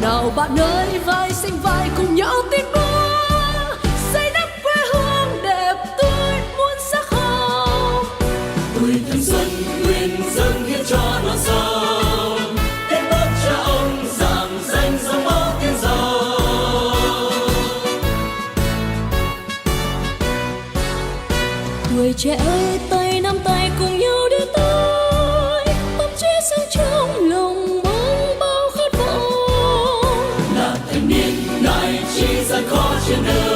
nào bạn ơi, vai xanh vai cùng nhau tiếng múa, xây đắp quê hương đẹp tươi muôn sắc hồng. Tuổi thanh xuân nguyện dâng hiến cho non sông, tiếp bước cha ông giảng danh dòng máu tiếng dòng. Tuổi trẻ ơi, tay nắm tay cùng nhau đưa tới, tâm trí sáng trong lòng mong bao khát vọng. Là thanh niên này chỉ gian khó trên đời.